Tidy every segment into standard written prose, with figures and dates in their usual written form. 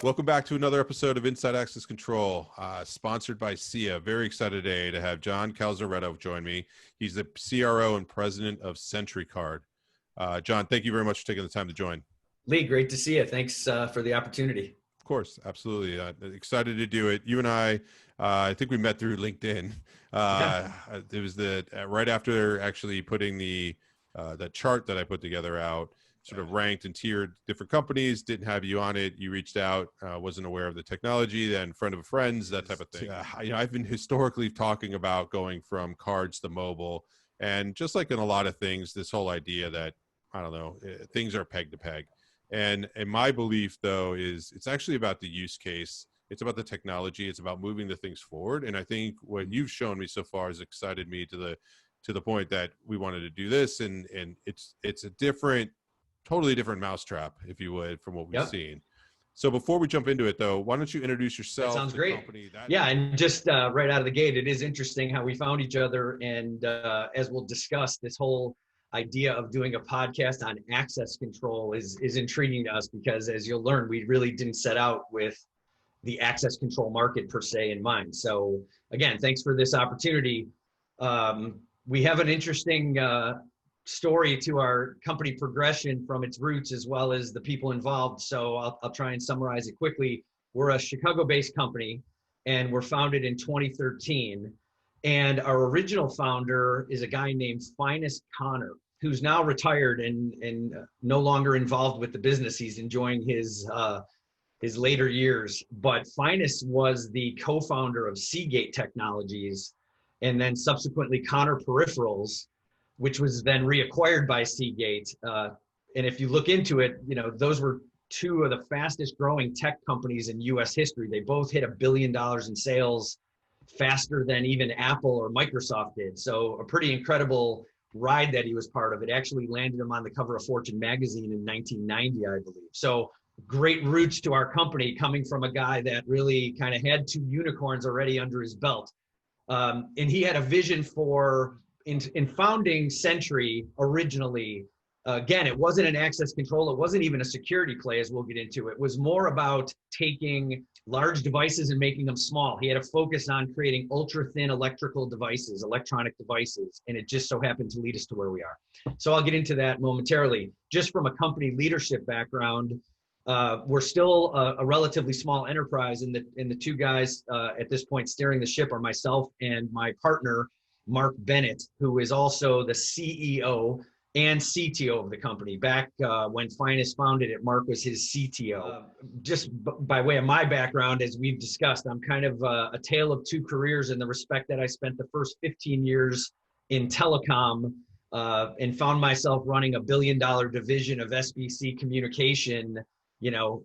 Welcome back to another episode of Inside Access Control, sponsored by SIA. Very excited today to have John Calzaretta join me. He's the CRO and president of Sentry. John, thank you very much for taking the time to join. Lee, great to see you. Thanks for the opportunity. Of course, absolutely. Excited to do it. You and I think we met through LinkedIn. It was right after actually putting the chart that I put together out, sort of ranked and tiered different companies, didn't have you on it. You reached out, wasn't aware of the technology, then friend of a friend's, that type of thing. I've been historically talking about going from cards to mobile, and just like in a lot of things, this whole idea that, I don't know, things are peg to peg. And my belief, though, is it's actually about the use case. It's about the technology. It's about moving the things forward. And I think what you've shown me so far has excited me to the point that we wanted to do this. And it's a totally different mousetrap, if you would, from what we've seen. So before we jump into it, though, why don't you introduce yourself? That sounds great. And just right out of the gate, it is interesting how we found each other. And as we'll discuss, this whole idea of doing a podcast on access control is intriguing to us, because as you'll learn, we really didn't set out with the access control market per se in mind. So again, thanks for this opportunity. We have an interesting story to our company progression from its roots, as well as the people involved. So I'll try and summarize it quickly. We're a Chicago-based company, and we're founded in 2013. And our original founder is a guy named Finus Connor, who's now retired and no longer involved with the business. He's enjoying his later years. But Finus was the co-founder of Seagate Technologies, and then subsequently Connor Peripherals, which was then reacquired by Seagate. And if you look into it, those were two of the fastest growing tech companies in US history. They both hit $1 billion in sales faster than even Apple or Microsoft did. So a pretty incredible ride that he was part of. It actually landed him on the cover of Fortune magazine in 1990, I believe. So great roots to our company, coming from a guy that really kind of had two unicorns already under his belt. And he had a vision for, in founding Sentry originally, again, it wasn't an access control. It wasn't even a security play, as we'll get into. It was more about taking large devices and making them small. He had a focus on creating ultra thin electronic devices, and it just so happened to lead us to where we are. So I'll get into that momentarily. Just from a company leadership background, we're still a relatively small enterprise, and the two guys at this point steering the ship are myself and my partner, Mark Bennett, who is also the CEO and CTO of the company. Back when Finus founded it, Mark was his CTO. Just by way of my background, as we've discussed, I'm kind of a tale of two careers, in the respect that I spent the first 15 years in telecom and found myself running $1 billion division of SBC communication,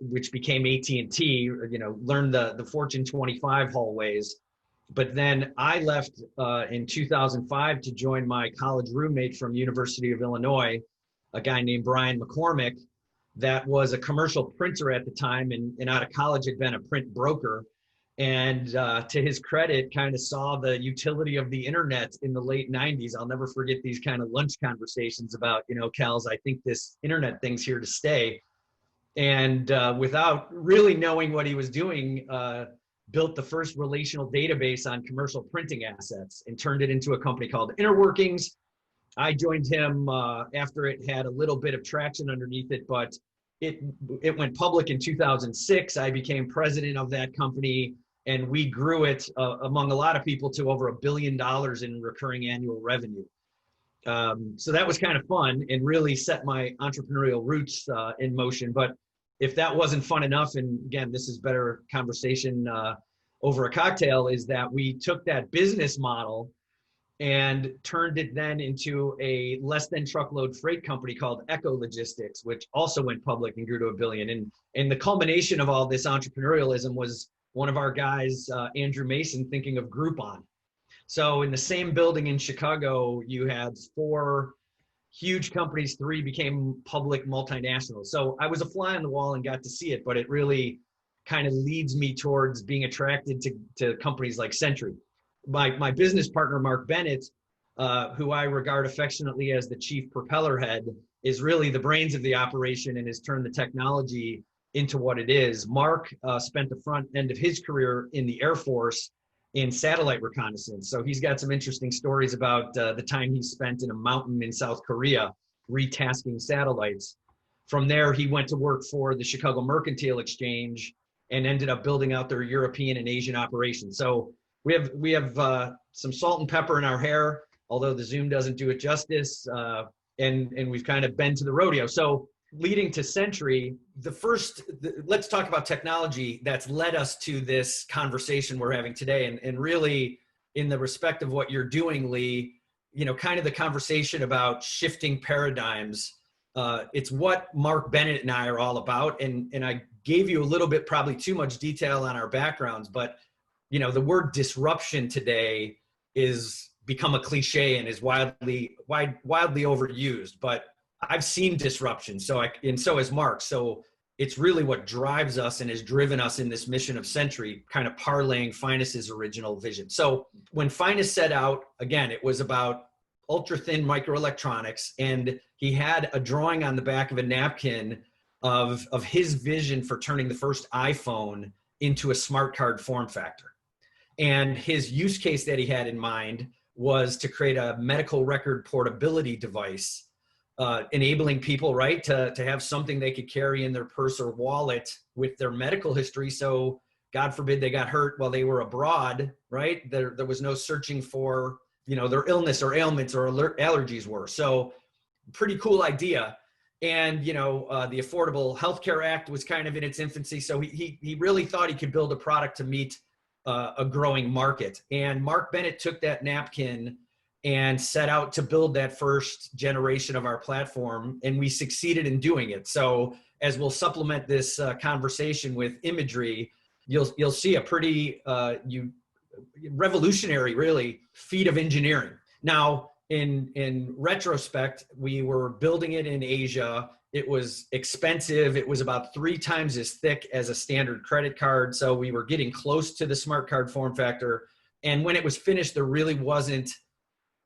which became AT&T, learned the Fortune 25 hallways. But then I left in 2005 to join my college roommate from University of Illinois, a guy named Brian McCormick, that was a commercial printer at the time, and out of college had been a print broker. And to his credit, kind of saw the utility of the internet in the late 90s. I'll never forget these kind of lunch conversations about, Cal's, I think this internet thing's here to stay. And without really knowing what he was doing, built the first relational database on commercial printing assets and turned it into a company called Interworkings. I joined him after it had a little bit of traction underneath it, but it went public in 2006. I became president of that company, and we grew it among a lot of people to over $1 billion in recurring annual revenue. So that was kind of fun and really set my entrepreneurial roots in motion. But if that wasn't fun enough, and again, this is better conversation over a cocktail, is that we took that business model and turned it then into a less than truckload freight company called Echo Logistics, which also went public and grew to $1 billion. And the culmination of all this entrepreneurialism was one of our guys, Andrew Mason, thinking of Groupon. So in the same building in Chicago, you had 4 huge companies, 3 became public multinationals. So I was a fly on the wall and got to see it, but it really kind of leads me towards being attracted to companies like Sentry. My business partner, Mark Bennett, who I regard affectionately as the chief propeller head, is really the brains of the operation and has turned the technology into what it is. Mark spent the front end of his career in the Air Force in satellite reconnaissance. So he's got some interesting stories about the time he spent in a mountain in South Korea retasking satellites. From there, he went to work for the Chicago Mercantile Exchange and ended up building out their European and Asian operations. So we have some salt and pepper in our hair, although the Zoom doesn't do it justice, and we've kind of been to the rodeo. So leading to Sentry, let's talk about technology that's led us to this conversation we're having today. And really, in the respect of what you're doing, Lee, kind of the conversation about shifting paradigms. It's what Mark Bennett and I are all about. And I gave you a little bit, probably too much detail on our backgrounds, but the word disruption today is become a cliche and is widely overused. But I've seen disruption, and so has Mark. So it's really what drives us and has driven us in this mission of Sentry, kind of parlaying Finus's original vision. So when Finus set out, again, it was about ultra thin microelectronics, and he had a drawing on the back of a napkin of his vision for turning the first iPhone into a smart card form factor. And his use case that he had in mind was to create a medical record portability device, enabling people, right, to have something they could carry in their purse or wallet with their medical history. So God forbid they got hurt while they were abroad, right? There was no searching for, their illness or ailments or allergies were. So pretty cool idea. And, the Affordable Health Care Act was kind of in its infancy. So he really thought he could build a product to meet a growing market. And Mark Bennett took that napkin and set out to build that first generation of our platform, and we succeeded in doing it. So as we'll supplement this conversation with imagery, you'll see a pretty revolutionary, really, feat of engineering. Now, in retrospect, we were building it in Asia. It was expensive. It was about 3 times as thick as a standard credit card. So we were getting close to the smart card form factor. And when it was finished, there really wasn't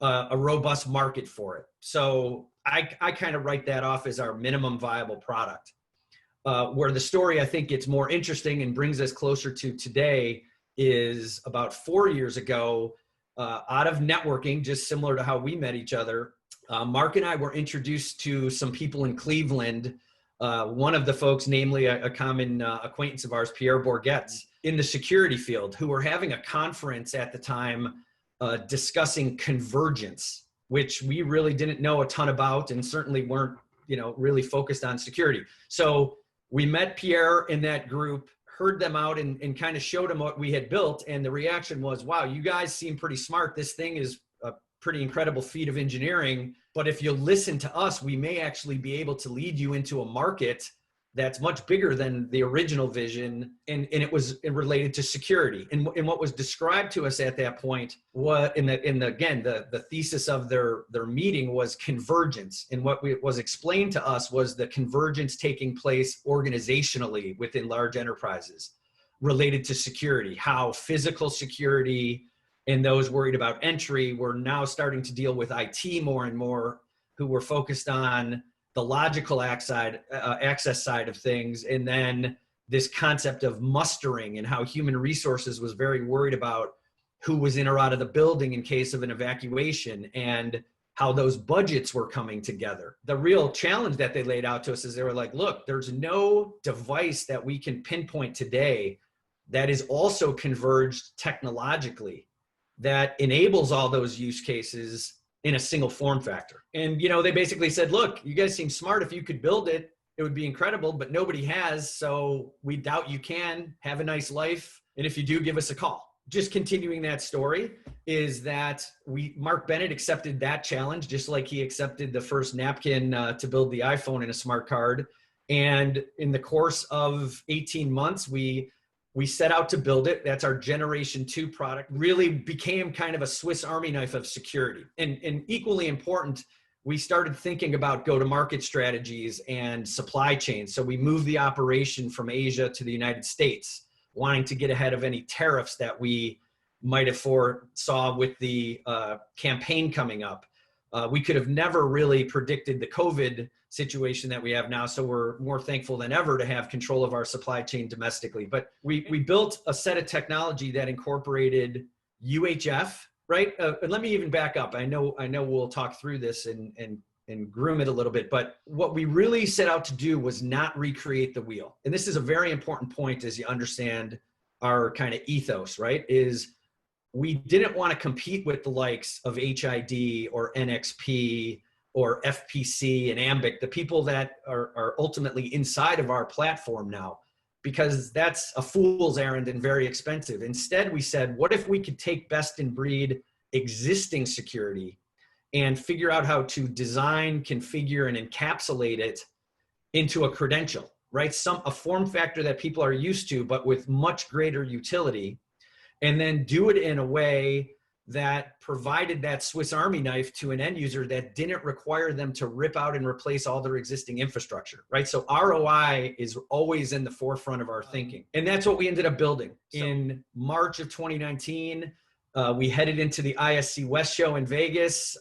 a robust market for it. So I kind of write that off as our minimum viable product. Where the story, I think, gets more interesting and brings us closer to today is about 4 years ago, out of networking, just similar to how we met each other, Mark and I were introduced to some people in Cleveland. One of the folks, namely a common acquaintance of ours, Pierre Bourgetz, in the security field, who were having a conference at the time discussing convergence, which we really didn't know a ton about and certainly weren't, really focused on security. So we met Pierre in that group, heard them out and kind of showed them what we had built. And the reaction was, wow, you guys seem pretty smart. This thing is a pretty incredible feat of engineering. But if you listen to us, we may actually be able to lead you into a market that's much bigger than the original vision. And it was related to security. And what was described to us at that point was, the thesis of their meeting was convergence. And what was explained to us was the convergence taking place organizationally within large enterprises related to security, how physical security and those worried about entry were now starting to deal with IT more and more, who were focused on the logical access side of things, and then this concept of mustering and how human resources was very worried about who was in or out of the building in case of an evacuation and how those budgets were coming together. The real challenge that they laid out to us is they were like, look, there's no device that we can pinpoint today that is also converged technologically that enables all those use cases in a single form factor. And, they basically said, look, you guys seem smart. If you could build it, it would be incredible, but nobody has. So we doubt you can. Have a nice life. And if you do, give us a call. Just continuing that story is that Mark Bennett accepted that challenge, just like he accepted the first napkin to build the iPhone in a smart card. And in the course of 18 months, we set out to build it. That's our generation 2 product. Really became kind of a Swiss Army knife of security. And equally important, we started thinking about go-to-market strategies and supply chains. So we moved the operation from Asia to the United States, wanting to get ahead of any tariffs that we might have foresaw with the campaign coming up. We could have never really predicted the COVID situation that we have now. So we're more thankful than ever to have control of our supply chain domestically. But we built a set of technology that incorporated UHF, right? And let me even back up. I know we'll talk through this and groom it a little bit, but what we really set out to do was not recreate the wheel. And this is a very important point as you understand our kind of ethos, right? Is we didn't want to compete with the likes of HID or NXP or FPC and Ambic, the people that are ultimately inside of our platform now, because that's a fool's errand and very expensive. Instead, we said, what if we could take best in breed existing security and figure out how to design, configure, and encapsulate it into a credential, right? A form factor that people are used to, but with much greater utility, and then do it in a way that provided that Swiss Army knife to an end user that didn't require them to rip out and replace all their existing infrastructure, right? So ROI is always in the forefront of our thinking. And that's what we ended up building. In March of 2019, we headed into the ISC West show in Vegas,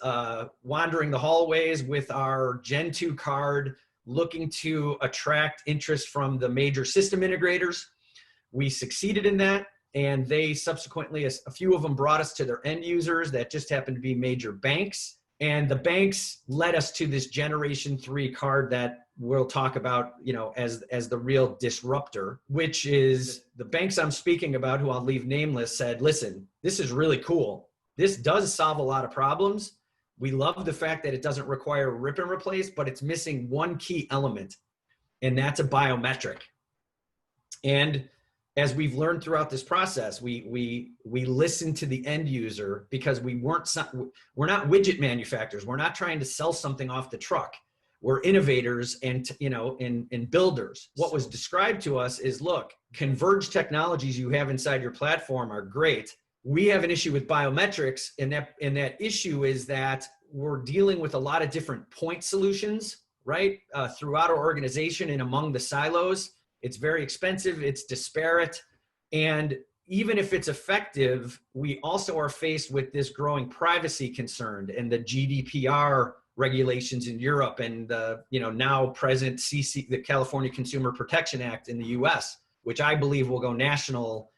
wandering the hallways with our Gen 2 card, looking to attract interest from the major system integrators. We succeeded in that. And they subsequently, a few of them brought us to their end users that just happened to be major banks. And the banks led us to this Generation 3 card that we'll talk about, as the real disruptor, which is the banks I'm speaking about, who I'll leave nameless, said, listen, this is really cool. This does solve a lot of problems. We love the fact that it doesn't require rip and replace, but it's missing one key element, and that's a biometric. And as we've learned throughout this process, we listen to the end user, because we're not widget manufacturers. We're not trying to sell something off the truck. We're innovators and builders. What was described to us is, look, converged technologies you have inside your platform are great. We have an issue with biometrics, and that issue is that we're dealing with a lot of different point solutions, right, throughout our organization and among the silos. It's very expensive, it's disparate, and even if it's effective, we also are faced with this growing privacy concern and the GDPR regulations in Europe and the now present the California Consumer Protection Act in the US, which I believe will go national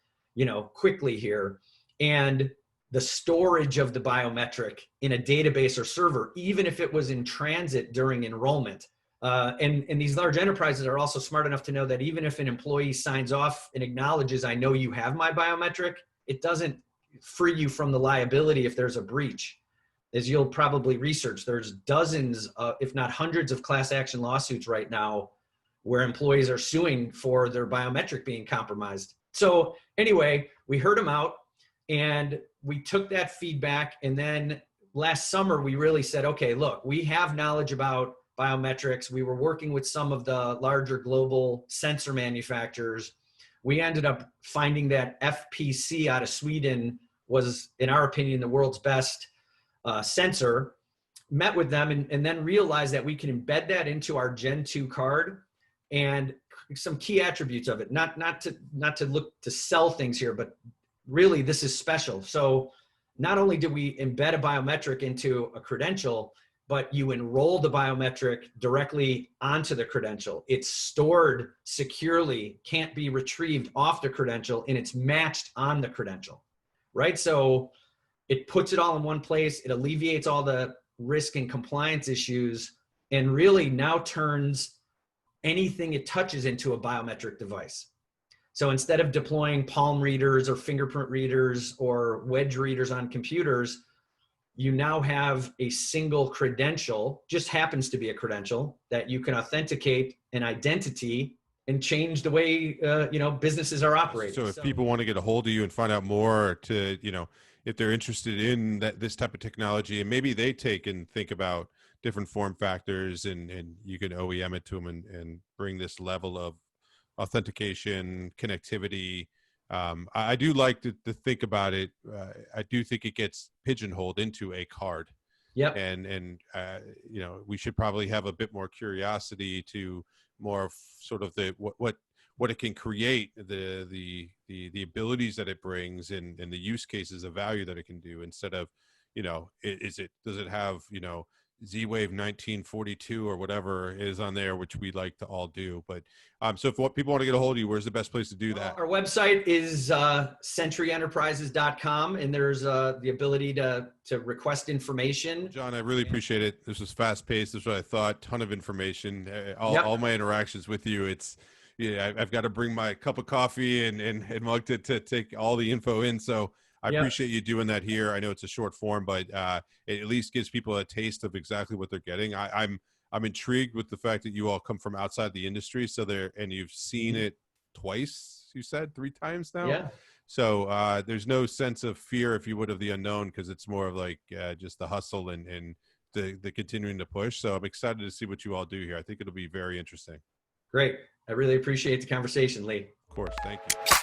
quickly here. And the storage of the biometric in a database or server, even if it was in transit during enrollment. And these large enterprises are also smart enough to know that even if an employee signs off and acknowledges, I know you have my biometric, it doesn't free you from the liability if there's a breach. As you'll probably research, there's dozens, if not hundreds of class action lawsuits right now where employees are suing for their biometric being compromised. So anyway, we heard them out and we took that feedback. And then last summer, we really said, okay, look, we have knowledge about biometrics. We were working with some of the larger global sensor manufacturers. We ended up finding that FPC out of Sweden was, in our opinion, the world's best sensor. Met with them and then realized that we can embed that into our Gen 2 card and some key attributes of it. Not to look to sell things here, but really this is special. So not only did we embed a biometric into a credential, but you enroll the biometric directly onto the credential. It's stored securely, can't be retrieved off the credential, and it's matched on the credential, right? So it puts it all in one place. It alleviates all the risk and compliance issues and really now turns anything it touches into a biometric device. So instead of deploying palm readers or fingerprint readers or wedge readers on computers, you now have a single credential, just happens to be a credential, that you can authenticate an identity and change the way businesses are operating. So if people want to get a hold of you and find out more, to if they're interested in this type of technology, and maybe they take and think about different form factors, and you can OEM it to them and bring this level of authentication, connectivity. I do like to think about it. I do think it gets pigeonholed into a card. Yep. And we should probably have a bit more curiosity to more of sort of what it can create, the abilities that it brings, and the use cases of value that it can do, instead of does it have, Z-Wave 1942 or whatever is on there, which we like to all do. But so if people want to get a hold of you, where's the best place to do that? Our website is sentryenterprises.com, and there's the ability to request information. John, I really appreciate it. This was fast paced. This is what I thought. Ton of information. All my interactions with you, I've got to bring my cup of coffee and mug to take all the info in. So I appreciate you doing that here. I know it's a short form, but it at least gives people a taste of exactly what they're getting. I'm intrigued with the fact that you all come from outside the industry, and you've seen it twice. You said 3 times now. Yeah. So there's no sense of fear, if you would, of the unknown, because it's more of like just the hustle and the continuing to push. So I'm excited to see what you all do here. I think it'll be very interesting. Great. I really appreciate the conversation, Lee. Of course. Thank you.